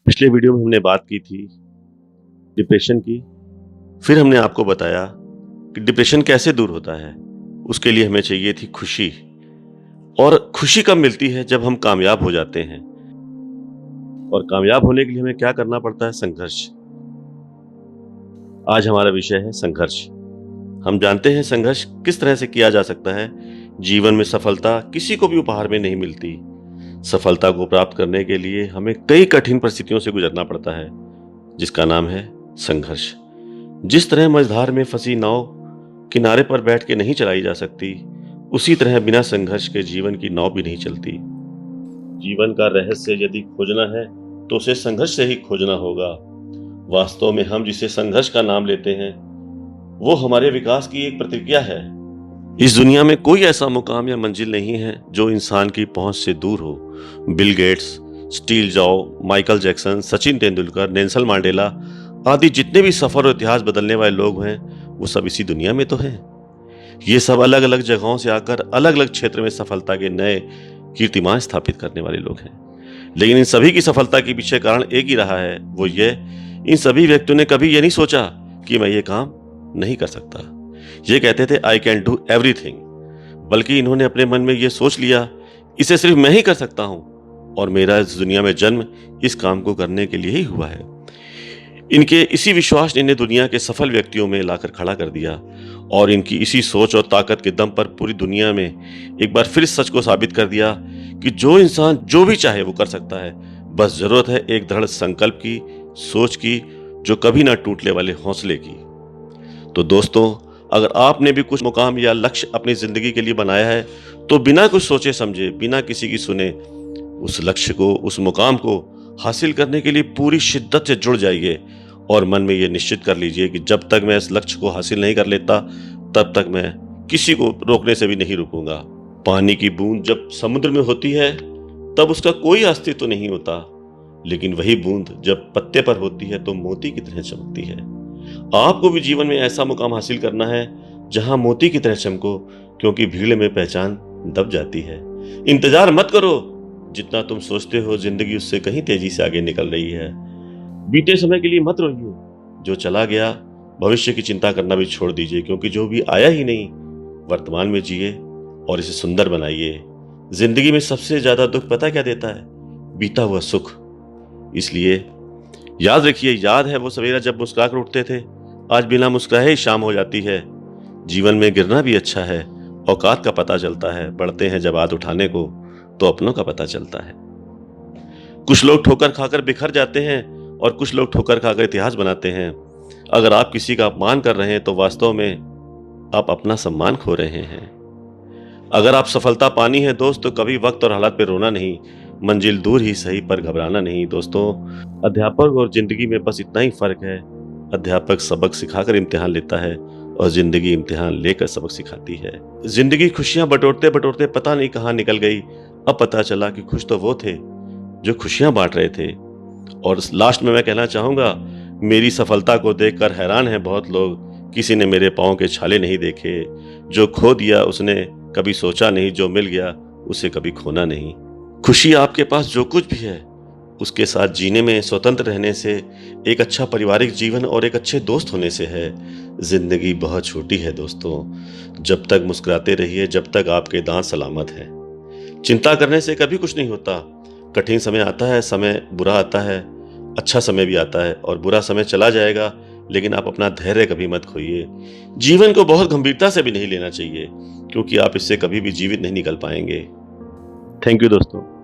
पिछले वीडियो में हमने बात की थी डिप्रेशन की। फिर हमने आपको बताया कि डिप्रेशन कैसे दूर होता है। उसके लिए हमें चाहिए थी खुशी। और खुशी कब मिलती है? जब हम कामयाब हो जाते हैं। और कामयाब होने के लिए हमें क्या करना पड़ता है? संघर्ष। आज हमारा विषय है संघर्ष। हम जानते हैं संघर्ष किस तरह से किया जा सकता है। जीवन में सफलता किसी को भी उपहार में नहीं मिलती। सफलता को प्राप्त करने के लिए हमें कई कठिन परिस्थितियों से गुजरना पड़ता है, जिसका नाम है संघर्ष। जिस तरह मझधार में फंसी नाव किनारे पर बैठ के नहीं चलाई जा सकती, उसी तरह बिना संघर्ष के जीवन की नाव भी नहीं चलती। जीवन का रहस्य यदि खोजना है तो उसे संघर्ष से ही खोजना होगा। वास्तव में हम जिसे संघर्ष का नाम लेते हैं, वो हमारे विकास की एक प्रतिक्रिया है। इस दुनिया में कोई ऐसा मुकाम या मंजिल नहीं है जो इंसान की पहुंच से दूर हो। Bill Gates, Steve job, Michael Jackson, Sachin Tendulkar, Nelson Mandela आदि जितने भी सफर और इतिहास बदलने वाले लोग हैं, वो सब इसी दुनिया में तो हैं। ये सब अलग अलग जगहों से आकर अलग अलग क्षेत्र में सफलता के नए कीर्तिमान स्थापित करने वाले लोग हैं। लेकिन इन सभी की सफलता के पीछे कारण एक ही रहा है, वो ये, इन सभी व्यक्तियों ने कभी ये नहीं सोचा कि मैं ये काम नहीं कर सकता। ये कहते थे आई कैन डू एवरीथिंग, बल्कि इन्होंने अपने मन में ये सोच लिया इसे सिर्फ मैं ही कर सकता हूं और मेरा इस दुनिया में जन्म इस काम को करने के लिए ही हुआ है। इनके इसी विश्वास ने इन्हें दुनिया के सफल व्यक्तियों में लाकर खड़ा कर दिया और इनकी इसी सोच और ताकत के दम पर पूरी दुनिया में एक बार फिर इस सच को साबित कर दिया कि जो इंसान जो भी चाहे वो कर सकता है। बस जरूरत है एक दृढ़ संकल्प की, सोच की, जो कभी ना टूटने वाले हौसले की। तो दोस्तों, अगर आपने भी कुछ मुकाम या लक्ष्य अपनी जिंदगी के लिए बनाया है, तो बिना कुछ सोचे समझे, बिना किसी की सुने, उस लक्ष्य को, उस मुकाम को हासिल करने के लिए पूरी शिद्दत से जुड़ जाइए और मन में यह निश्चित कर लीजिए कि जब तक मैं इस लक्ष्य को हासिल नहीं कर लेता, तब तक मैं किसी को रोकने से भी नहीं रुकूंगा। पानी की बूंद जब समुद्र में होती है तब उसका कोई अस्तित्व नहीं होता, लेकिन वही बूंद जब पत्ते पर होती है तो मोती की तरह चमकती है। आपको भी जीवन में ऐसा मुकाम हासिल करना है जहां मोती की तरह चमको, क्योंकि भीड़ में पहचान दब जाती है। इंतजार मत करो, जितना तुम सोचते हो जिंदगी उससे कहीं तेजी से आगे निकल रही है। बीते समय के लिए मत रोइए, जो चला गया भविष्य की चिंता करना भी छोड़ दीजिए, क्योंकि जो भी आया ही नहीं, वर्तमान में जिए और इसे सुंदर बनाइए। जिंदगी में सबसे ज्यादा दुख पता क्या देता है? बीता हुआ सुख। इसलिए याद रखिए, याद है वो सवेरा जब मुस्कुराकर उठते थे, आज बिना मुस्कुराए ही शाम हो जाती है। जीवन में गिरना भी अच्छा है, औकात का पता चलता है। बढ़ते हैं जब हाथ उठाने को, तो अपनों का पता चलता है। कुछ लोग ठोकर खाकर बिखर जाते हैं और कुछ लोग ठोकर खाकर इतिहास बनाते हैं। अगर आप किसी का अपमान कर रहे हैं तो वास्तव में आप अपना सम्मान खो रहे हैं। अगर आप सफलता पानी है दोस्त, तो कभी वक्त और हालात पे रोना नहीं, मंजिल दूर ही सही पर घबराना नहीं। दोस्तों, अध्यापक और जिंदगी में बस इतना ही फर्क है, अध्यापक सबक सिखाकर इम्तिहान लेता है और जिंदगी इम्तिहान लेकर सबक सिखाती है। जिंदगी खुशियां बटोरते बटोरते पता नहीं कहां निकल गई। अब पता चला कि खुश तो वो थे जो खुशियां बांट रहे थे। और लास्ट में मैं कहना चाहूंगा, मेरी सफलता को देखकर हैरान हैं बहुत लोग। किसी ने मेरे पांव के छाले नहीं देखे। जो खो दिया उसने कभी सोचा नहीं, जो मिल गया उसे कभी खोना नहीं। खुशी आपके पास जो कुछ भी है उसके साथ जीने में, स्वतंत्र रहने से, एक अच्छा पारिवारिक जीवन और एक अच्छे दोस्त होने से है। जिंदगी बहुत छोटी है दोस्तों, जब तक मुस्कुराते रहिए, जब तक आपके दांत सलामत हैं। चिंता करने से कभी कुछ नहीं होता। कठिन समय आता है, समय बुरा आता है, अच्छा समय भी आता है और बुरा समय चला जाएगा, लेकिन आप अपना धैर्य कभी मत खोइए। जीवन को बहुत गंभीरता से भी नहीं लेना चाहिए, क्योंकि आप इससे कभी भी जीवित नहीं निकल पाएंगे। थैंक यू दोस्तों।